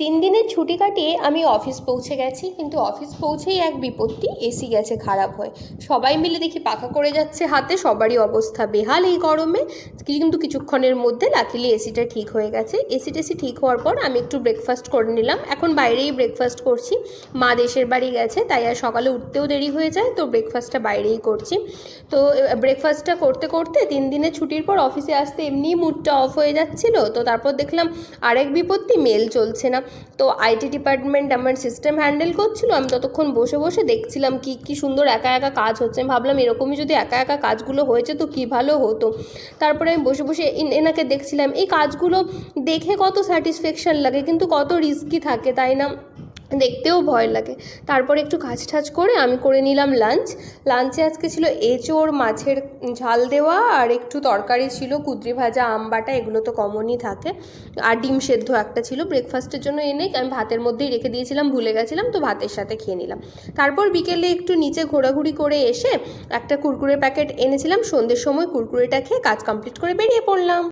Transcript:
তিন দিনের ছুটি কাটিয়ে আমি অফিস পৌঁছে গেছি, কিন্তু অফিস পৌঁছেই এক বিপত্তি, এসি গেছে খারাপ হয়ে। সবাই মিলে দেখি পাখা করে যাচ্ছে হাতে, সবারই অবস্থা বেহাল এই গরমে। কিন্তু কিছুক্ষণের মধ্যে লাকিলি এসিটা ঠিক হয়ে গেছে। এসি টেসি ঠিক হওয়ার পর আমি একটু ব্রেকফাস্ট করে নিলাম। এখন বাইরেই ব্রেকফাস্ট করছি, মা দেশের বাড়ি গেছে তাই আর সকালে উঠতেও দেরি হয়ে যায়, তো ব্রেকফাস্টটা বাইরেই করছি। তো ব্রেকফাস্টটা করতে করতে তিন দিনের ছুটির পর অফিসে আসতে এমনিই মুডটা অফ হয়ে যাচ্ছিল। তো তারপর দেখলাম আরেক বিপত্তি, মেল চলছে না। তো আইটি ডিপার্টমেন্ট আমার সিস্টেম হ্যান্ডেল করছিল, আমি ততক্ষণ বসে বসে দেখছিলাম কি কি সুন্দর একা একা কাজ হচ্ছে। আমি ভাবলাম এরকমই যদি একা একা কাজগুলো হয়েছে তো কী ভালো হতো। তারপরে আমি বসে বসে এনাকে দেখছিলাম। এই কাজগুলো দেখে কত স্যাটিসফ্যাকশান লাগে, কিন্তু কত রিস্কি থাকে, তাই না? দেখতেও ভয় লাগে। তারপরে একটু কাজ টাজ করে আমি করে নিলাম লাঞ্চ। লাঞ্চে আজকে ছিল এঁচোড় মাছের ঝাল দেওয়া, আর একটু তরকারি ছিল, কুঁদরি ভাজা, আম বাটা, এগুলো তো কমনই থাকে, আর ডিম সেদ্ধ একটা ছিল। ব্রেকফাস্টের জন্য এনে আমি ভাতের মধ্যেই রেখে দিয়েছিলাম, ভুলে গেছিলাম, তো ভাতের সাথে খেয়ে নিলাম। তারপর বিকেলে একটু নিচে ঘোরাঘুরি করে এসে একটা কুরকুরে প্যাকেট এনেছিলাম, সন্ধ্যের সময় কুরকুরেটা খেয়ে কাজ কমপ্লিট করে বেরিয়ে পড়লাম।